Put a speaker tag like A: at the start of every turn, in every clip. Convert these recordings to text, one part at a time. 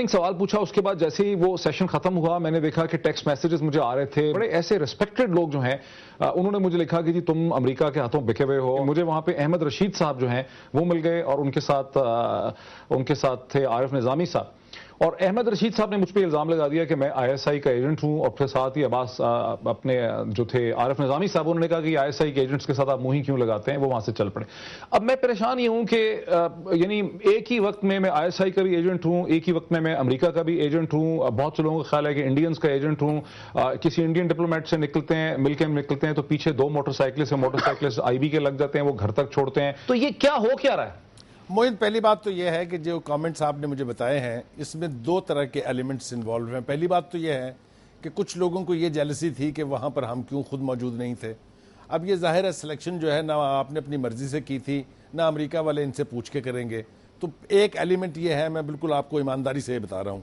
A: Opening سوال پوچھا, اس کے بعد جیسے ہی وہ سیشن ختم ہوا میں نے دیکھا کہ ٹیکسٹ میسیجز مجھے آ رہے تھے, بڑے ایسے ریسپیکٹڈ لوگ جو ہیں انہوں نے مجھے لکھا کہ جی تم امریکہ کے ہاتھوں بکے ہوئے ہو. مجھے وہاں پہ احمد رشید صاحب جو ہیں وہ مل گئے, اور ان کے ساتھ تھے عارف نظامی صاحب. اور احمد رشید صاحب نے مجھ پہ الزام لگا دیا کہ میں آئی ایس آئی کا ایجنٹ ہوں, اور پھر ساتھ ہی عباس اپنے جو تھے عارف نظامی صاحب انہوں نے کہا کہ آئی ایس آئی کے ایجنٹس کے ساتھ آپ منہ ہی کیوں لگاتے ہیں, وہ وہاں سے چل پڑے. اب میں پریشان یہ ہوں کہ یعنی ایک ہی وقت میں آئی ایس آئی کا بھی ایجنٹ ہوں, ایک ہی وقت میں امریکہ کا بھی ایجنٹ ہوں. بہت سے لوگوں کا خیال ہے کہ انڈینز کا ایجنٹ ہوں. کسی انڈین ڈپلومیٹ سے نکلتے ہیں, مل کے نکلتے ہیں تو پیچھے 2 موٹر سائیکلسٹ آئی بی کے لگ جاتے ہیں, وہ گھر تک چھوڑتے ہیں. تو یہ کیا ہو کیا رہا ہے؟
B: موین, پہلی بات تو یہ ہے کہ جو کامنٹس آپ نے مجھے بتائے ہیں اس میں 2 طرح کے ایلیمنٹس انوالو ہیں. پہلی بات تو یہ ہے کہ کچھ لوگوں کو یہ جیلسی تھی کہ وہاں پر ہم کیوں خود موجود نہیں تھے. اب یہ ظاہر ہے سلیکشن جو ہے نہ آپ نے اپنی مرضی سے کی تھی, نہ امریکہ والے ان سے پوچھ کے کریں گے. تو ایک ایلیمنٹ یہ ہے, میں بالکل آپ کو ایمانداری سے بتا رہا ہوں.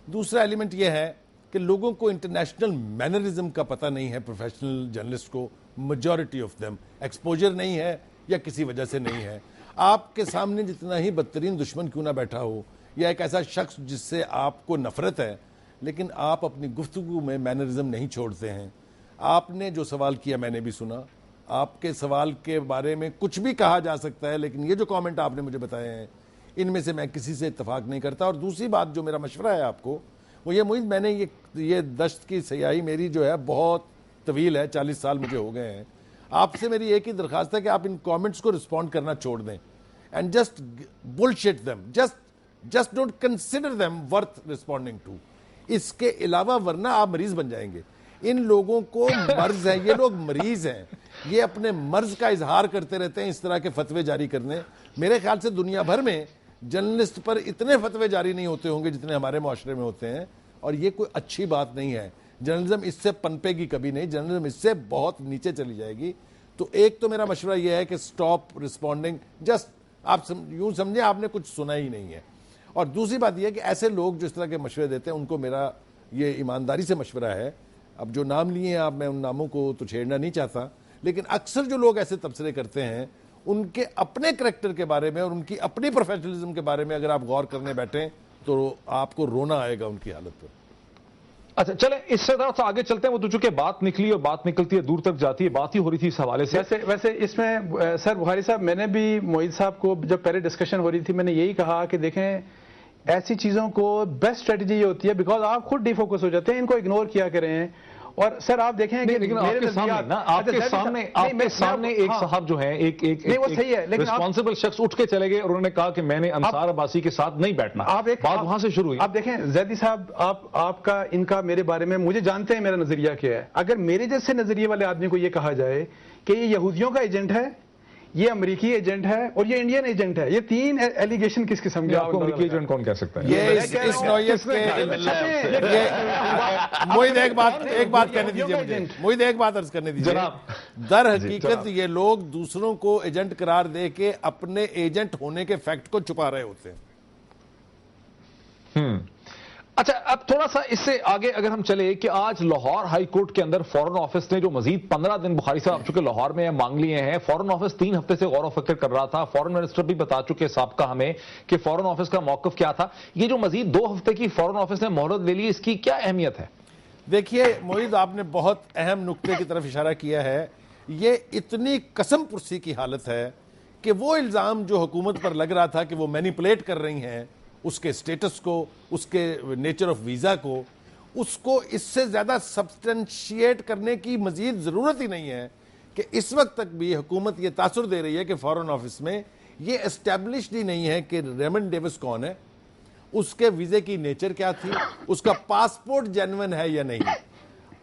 B: دوسرا ایلیمنٹ یہ ہے کہ لوگوں کو انٹرنیشنل مینرزم کا پتہ نہیں ہے. پروفیشنل جرنلسٹ کو میجورٹی آف دیم ایکسپوجر نہیں ہے یا کسی وجہ سے نہیں ہے. آپ کے سامنے جتنا ہی بدترین دشمن کیوں نہ بیٹھا ہو, یا ایک ایسا شخص جس سے آپ کو نفرت ہے, لیکن آپ اپنی گفتگو میں مینرزم نہیں چھوڑتے ہیں. آپ نے جو سوال کیا میں نے بھی سنا, آپ کے سوال کے بارے میں کچھ بھی کہا جا سکتا ہے, لیکن یہ جو کامنٹ آپ نے مجھے بتائے ہیں ان میں سے میں کسی سے اتفاق نہیں کرتا. اور دوسری بات جو میرا مشورہ ہے آپ کو وہ یہ, معید, میں نے یہ دشت کی سیاحی میری جو ہے بہت طویل ہے, 40 سال مجھے ہو گئے ہیں. آپ سے میری ایک ہی درخواست ہے کہ آپ ان کامنٹس کو رسپونڈ کرنا چھوڑ دیں. And just bullshit them. Just don't consider them worth responding to. اس کے علاوہ ورنہ آپ مریض بن جائیں گے. ان لوگوں کو مرض ہے, یہ لوگ مریض ہیں, یہ اپنے مرض کا اظہار کرتے رہتے ہیں, اس طرح کے فتوے جاری کرنے. میرے خیال سے دنیا بھر میں جرنلسٹ پر اتنے فتوے جاری نہیں ہوتے ہوں گے جتنے ہمارے معاشرے میں ہوتے ہیں, اور یہ کوئی اچھی بات نہیں ہے. جرنلزم اس سے پنپے گی کبھی نہیں, جرنلزم اس سے بہت نیچے چلی جائے گی. تو ایک تو میرا مشورہ یہ ہے کہ اسٹاپ رسپونڈنگ, جسٹ آپ یوں سمجھیں آپ نے کچھ سنا ہی نہیں ہے. اور دوسری بات یہ ہے کہ ایسے لوگ جو اس طرح کے مشورے دیتے ہیں ان کو میرا یہ ایمانداری سے مشورہ ہے, اب جو نام لیے ہیں آپ, میں ان ناموں کو تو چھیڑنا نہیں چاہتا, لیکن اکثر جو لوگ ایسے تبصرے کرتے ہیں ان کے اپنے کریکٹر کے بارے میں اور ان کی اپنی پروفیشنلزم کے بارے میں اگر آپ غور کرنے بیٹھیں تو آپ کو رونا آئے گا ان کی حالت پر.
A: اچھا چلیں اس سے ذرا آگے چلتے ہیں. وہ تو چونکہ بات نکلی اور بات نکلتی ہے دور تک جاتی ہے, بات ہی ہو رہی تھی اس حوالے سے.
C: ویسے اس میں سر بخاری صاحب, میں نے بھی معید صاحب کو جب پہلے ڈسکشن ہو رہی تھی میں نے یہی کہا کہ دیکھیں ایسی چیزوں کو بیسٹ اسٹریٹجی یہ ہوتی ہے بیکاز آپ خود ڈی فوکس ہو جاتے ہیں, ان کو اگنور کیا کریں. اور سر آپ دیکھیں کہ
A: لیکن آپ کے سامنے ایک صاحب جو ہیں ایک ریسپانسبل شخص اٹھ کے چلے گئے اور انہوں نے کہا کہ میں نے انصار عباسی کے ساتھ نہیں بیٹھنا. بات وہاں سے شروع ہوئی.
C: آپ دیکھیں زیدی صاحب, آپ کا ان کا میرے بارے میں, مجھے جانتے ہیں میرا نظریہ کیا ہے. اگر میرے جیسے نظریے والے آدمی کو یہ کہا جائے کہ یہ یہودیوں کا ایجنٹ ہے, یہ امریکی ایجنٹ ہے اور یہ انڈین ایجنٹ ہے, یہ 3 ایلیگیشن کس قسم کے؟
A: آپ کو امریکی ایجنٹ کون کہہ سکتا ہے؟
B: اس نوعیت کے معید ایک بات کہنے دیجیے مجھے, معید ایک بات عرض کرنے دیجیے. در حقیقت یہ لوگ دوسروں کو ایجنٹ قرار دے کے اپنے ایجنٹ ہونے کے فیکٹ کو چھپا رہے ہوتے ہیں.
A: اچھا اب تھوڑا سا اس سے آگے اگر ہم چلے کہ آج لاہور ہائی کورٹ کے اندر فورن آفس نے جو مزید 15 دن بخاری صاحب چونکہ لاہور میں مانگ لیے ہیں. فورن آفس 3 ہفتے سے غور و فکر کر رہا تھا. فورن منسٹر بھی بتا چکے سابقہ ہمیں کہ فورن آفس کا موقف کیا تھا. یہ جو مزید 2 ہفتے کی فورن آفس نے مہلت لے لی, اس کی کیا اہمیت ہے؟
B: دیکھیے معید, آپ نے بہت اہم نقطے کی طرف اشارہ کیا ہے. یہ اتنی قسم پرسی کی حالت ہے کہ وہ الزام جو حکومت پر لگ رہا تھا کہ وہ مینیپولیٹ کر رہی ہیں اس کے سٹیٹس کو, اس کے نیچر آف ویزا کو, اس کو اس سے زیادہ سبسٹنشیٹ کرنے کی مزید ضرورت ہی نہیں ہے کہ اس وقت تک بھی حکومت یہ تاثر دے رہی ہے کہ فورن آفس میں یہ اسٹیبلشڈ ہی نہیں ہے کہ ریمنڈ ڈیوس کون ہے, اس کے ویزے کی نیچر کیا تھی, اس کا پاسپورٹ جینوئن ہے یا نہیں.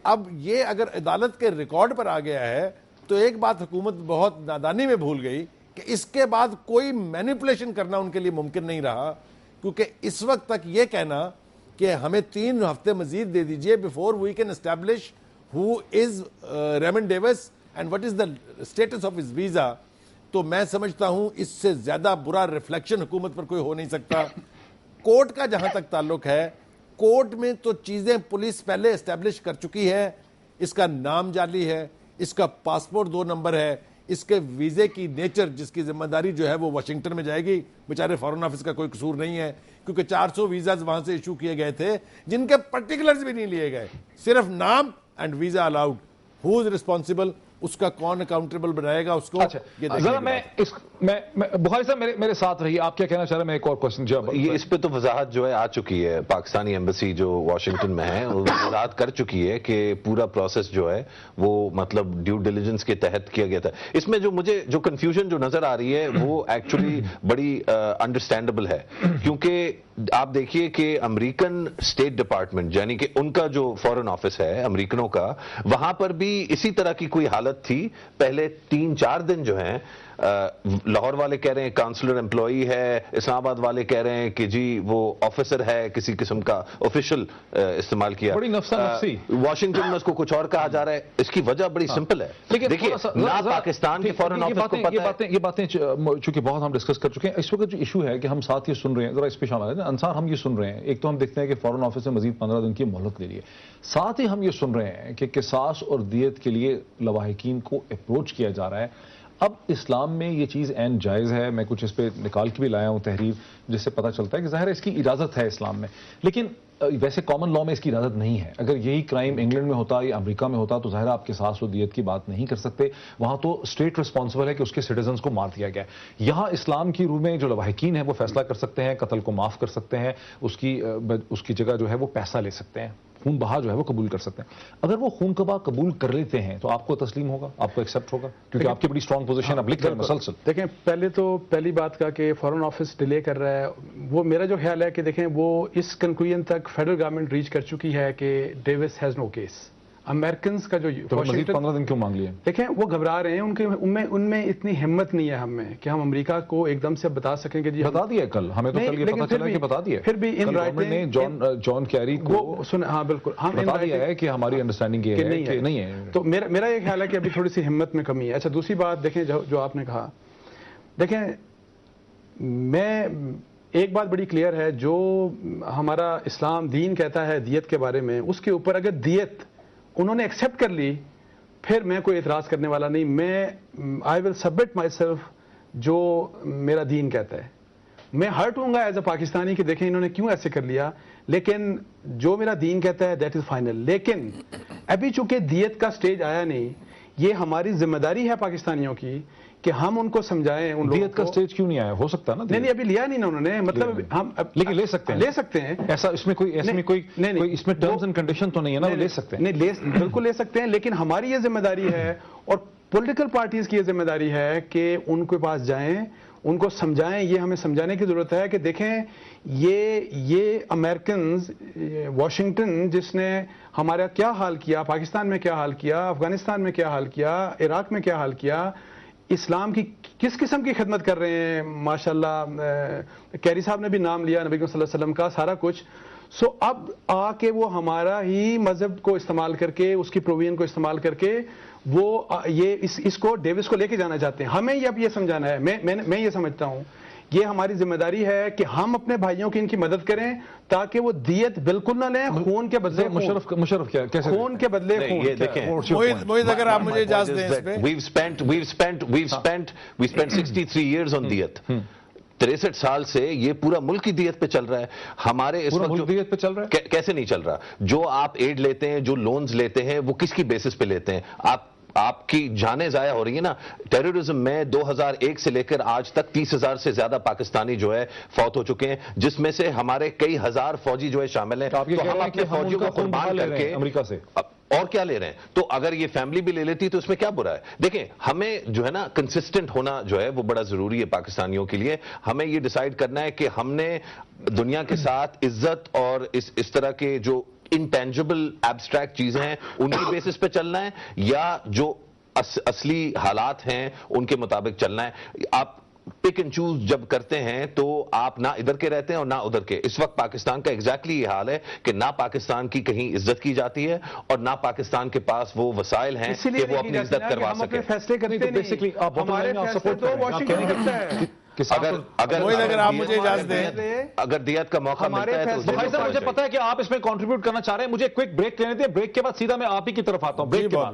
B: اب یہ اگر عدالت کے ریکارڈ پر آ گیا ہے تو ایک بات حکومت بہت نادانی میں بھول گئی کہ اس کے بعد کوئی مینیپولیشن کرنا ان کے لیے ممکن نہیں رہا, کیونکہ اس وقت تک یہ کہنا کہ ہمیں 3 ہفتے مزید دے دیجئے before we can establish who is Raymond Davis and what is the status of his visa, تو میں سمجھتا ہوں اس سے زیادہ برا ریفلیکشن حکومت پر کوئی ہو نہیں سکتا. کورٹ کا جہاں تک تعلق ہے, کورٹ میں تو چیزیں پولیس پہلے اسٹیبلش کر چکی ہے. اس کا نام جعلی ہے, اس کا پاسپورٹ 2 نمبر ہے, اس کے ویزے کی نیچر جس کی ذمہ داری جو ہے وہ واشنگٹن میں جائے گی. بیچارے فارن آفس کا کوئی قصور نہیں ہے, کیونکہ 400 ویزاز وہاں سے ایشو کیے گئے تھے جن کے پرٹیکولرز بھی نہیں لیے گئے, صرف نام and visa allowed. Who is responsible, اس کا کون اکاؤنٹیبل بنائے گا اس کو.
A: ذرا میں بخاری صاحب میرے ساتھ رہیے, آپ کیا کہنا چاہ رہے ہیں؟ میں ایک اور کوشچن جواب,
D: یہ اس پہ تو وضاحت جو ہے آ چکی ہے, پاکستانی ایمبیسی جو واشنگٹن میں ہے وضاحت کر چکی ہے کہ پورا پروسیس جو ہے وہ مطلب ڈیو ڈیلیجنس کے تحت کیا گیا تھا. اس میں جو مجھے جو کنفیوژن جو نظر آ رہی ہے وہ ایکچولی بڑی انڈرسٹینڈیبل ہے, کیونکہ آپ دیکھیے کہ امریکن اسٹیٹ ڈپارٹمنٹ یعنی کہ ان کا جو فارن آفس ہے امریکنوں کا, وہاں پر بھی اسی طرح کی کوئی حالت تھی. پہلے 3-4 دن جو ہیں لاہور والے کہہ رہے ہیں کانسولر امپلائی ہے, اسلام آباد والے کہہ رہے ہیں کہ جی وہ آفیسر ہے کسی قسم کا آفیشل استعمال کیا,
A: بڑی نفسا نفسی.
D: واشنگٹن میں اس کو کچھ اور کہا جا رہا ہے. اس کی وجہ بڑی سمپل ہے. دیکھیے نہ پاکستان کے فارن آفس کو پتہ ہے,
A: یہ باتیں چونکہ بہت ہم ڈسکس کر چکے ہیں. اس وقت جو ایشو ہے کہ ہم ساتھ یہ سن رہے ہیں, ذرا اس پہ شامل ہے انصار, ہم یہ سن رہے ہیں ایک تو ہم دیکھتے ہیں کہ فارن آفس نے مزید 15 دن کی مہلت لے لی ہے, ساتھ ہی ہم یہ سن رہے ہیں کہ قصاص اور دیت کے لیے لواحقین کو اپروچ کیا جا رہا ہے. اب اسلام میں یہ چیز عین جائز ہے, میں کچھ اس پہ نکال کے بھی لایا ہوں تحریر جس سے پتہ چلتا ہے کہ ظاہر ہے اس کی اجازت ہے اسلام میں, لیکن ویسے کامن لا میں اس کی اجازت نہیں ہے. اگر یہی کرائم انگلینڈ میں ہوتا یا امریکہ میں ہوتا تو ظاہر آپ قصاص و دیت کی بات نہیں کر سکتے, وہاں تو اسٹیٹ رسپانسبل ہے کہ اس کے سٹیزنز کو مار دیا گیا. یہاں اسلام کی روح میں جو لواحقین ہیں وہ فیصلہ کر سکتے ہیں, قتل کو معاف کر سکتے ہیں, اس کی جگہ جو ہے وہ پیسہ لے سکتے ہیں, خون بہا جو ہے وہ قبول کر سکتے ہیں. اگر وہ خون بہا قبول کر لیتے ہیں تو آپ کو تسلیم ہوگا, آپ کو ایکسیپٹ ہوگا, کیونکہ آپ کی بڑی اسٹرانگ پوزیشن اب لکھ رہے ہیں مسلسل.
C: دیکھیں پہلے تو پہلی بات کا کہ فارن آفس ڈیلے کر رہا ہے, وہ میرا جو خیال ہے کہ دیکھیں وہ اس کنکلوژن تک فیڈرل گورنمنٹ ریچ کر چکی ہے کہ Davis has no case. Americans کا جو
A: مزید 15 دن کیوں مانگ لیے؟
C: دیکھیں وہ گھبرا رہے ہیں, ان میں اتنی ہمت نہیں ہے ہم میں کہ ہم امریکہ کو ایک دم سے بتا سکیں کہ جی
A: بتا دیا کل, ہمیں تو کل یہ پتا چلا کہ بتا دیا.
C: پھر بھی ان رائٹنگ
A: نے جان کیری کو
C: ہاں بالکل ہم
A: بتا دیا ہے کہ ہماری انڈرسٹینڈنگ یہ ہے کہ نہیں ہے.
C: تو میرا یہ خیال ہے کہ ابھی تھوڑی سی ہمت میں کمی ہے. اچھا دوسری بات دیکھیں جو آپ نے کہا, دیکھیں میں ایک بات بڑی کلیئر ہے, جو ہمارا اسلام دین کہتا ہے دیت کے بارے میں, اس کے اوپر اگر دیت انہوں نے ایکسیپٹ کر لی پھر میں کوئی اعتراض کرنے والا نہیں. میں آئی ول سبمٹ مائی سیلف جو میرا دین کہتا ہے. میں ہرٹ ہوں گا ایز اے پاکستانی کہ دیکھیں انہوں نے کیوں ایسے کر لیا, لیکن جو میرا دین کہتا ہے دیٹ از فائنل. لیکن ابھی چونکہ دیت کا سٹیج آیا نہیں, یہ ہماری ذمہ داری ہے پاکستانیوں کی کہ ہم ان کو سمجھائیں. ان
A: دیت کا سٹیج کیوں نہیں آیا؟ ہو سکتا نا,
C: نہیں ابھی لیا نہیں نا انہوں نے, مطلب ہم
A: لیکن لے سکتے ہیں ایسا, اس میں کوئی اس میں ٹرمز اینڈ کنڈیشن تو نہیں ہے نا, وہ لے سکتے ہیں.
C: نہیں بالکل لے سکتے ہیں, لیکن ہماری یہ ذمہ داری ہے اور پولیٹیکل پارٹیز کی یہ ذمہ داری ہے کہ ان کے پاس جائیں, ان کو سمجھائیں. یہ ہمیں سمجھانے کی ضرورت ہے کہ دیکھیں یہ امریکنز, واشنگٹن جس نے ہمارا کیا حال کیا, پاکستان میں کیا حال کیا, افغانستان میں کیا حال کیا, عراق میں کیا حال کیا, اسلام کی کس قسم کی خدمت کر رہے ہیں. ماشاءاللہ کیری صاحب نے بھی نام لیا نبی صلی اللہ علیہ وسلم کا, سارا کچھ. سو اب آ کے وہ ہمارا ہی مذہب کو استعمال کر کے, اس کی پروویژن کو استعمال کر کے وہ یہ اس کو ڈیوس کو لے کے جانا چاہتے ہیں. ہمیں اب یہ سمجھانا ہے, میں یہ سمجھتا ہوں یہ ہماری ذمہ داری ہے کہ ہم اپنے بھائیوں کی ان کی مدد کریں تاکہ وہ دیت بالکل نہ لیں, خون کے بدلے
A: مشرف کیا کیسے
C: خون کے بدلے خون.
D: یہ دیکھیں
B: موید اگر آپ مجھے اجازت دیں اس پہ,
D: we've spent 63 years on دیت. 63 سال سے یہ پورا ملک کی دیت پہ چل رہا ہے. ہمارے اس وقت
A: دیت پہ چل رہا ہے,
D: کیسے نہیں چل رہا؟ جو آپ ایڈ لیتے ہیں, جو لونز لیتے ہیں, وہ کس کی بیسس پہ لیتے ہیں؟ آپ کی جانیں ضائع ہو رہی ہیں نا. ٹیررزم میں 2001 سے لے کر آج تک 30,000 سے زیادہ پاکستانی جو ہے فوت ہو چکے ہیں, جس میں سے ہمارے کئی ہزار فوجی جو ہے شامل ہیں. تو ہم اپنے فوجیوں کو قربان کر کے
A: امریکہ سے
D: اور کیا لے رہے ہیں؟ تو اگر یہ فیملی بھی لے لیتی تو اس میں کیا برا ہے؟ دیکھیں ہمیں جو ہے نا کنسسٹنٹ ہونا جو ہے وہ بڑا ضروری ہے پاکستانیوں کے لیے. ہمیں یہ ڈیسائیڈ کرنا ہے کہ ہم نے دنیا کے ساتھ عزت اور اس طرح کے جو انٹینجبل ایبسٹریکٹ چیزیں ہیں ان کی بیسس پہ چلنا ہے, یا جو اصلی حالات ہیں ان کے مطابق چلنا ہے. آپ پک اینڈ چوز جب کرتے ہیں تو آپ نہ ادھر کے رہتے ہیں اور نہ ادھر کے. اس وقت پاکستان کا ایگزیکٹلی یہ حال ہے کہ نہ پاکستان کی کہیں عزت کی جاتی ہے اور نہ پاکستان کے پاس وہ وسائل ہیں کہ وہ اپنی عزت کروا سکے.
C: فیصلے کرتے
A: بیسکلی آپ
B: اگر آپ مجھے اجازت دیں,
D: اگر دیت کا موقع ملتا ہے تو
A: مجھے پتا ہے کہ آپ اس میں کنٹریبیوٹ کرنا چاہ رہے ہیں. مجھے کوئک بریک لینے دیں, بریک کے بعد سیدھا میں آپ ہی کی طرف آتا ہوں. بریک کے بعد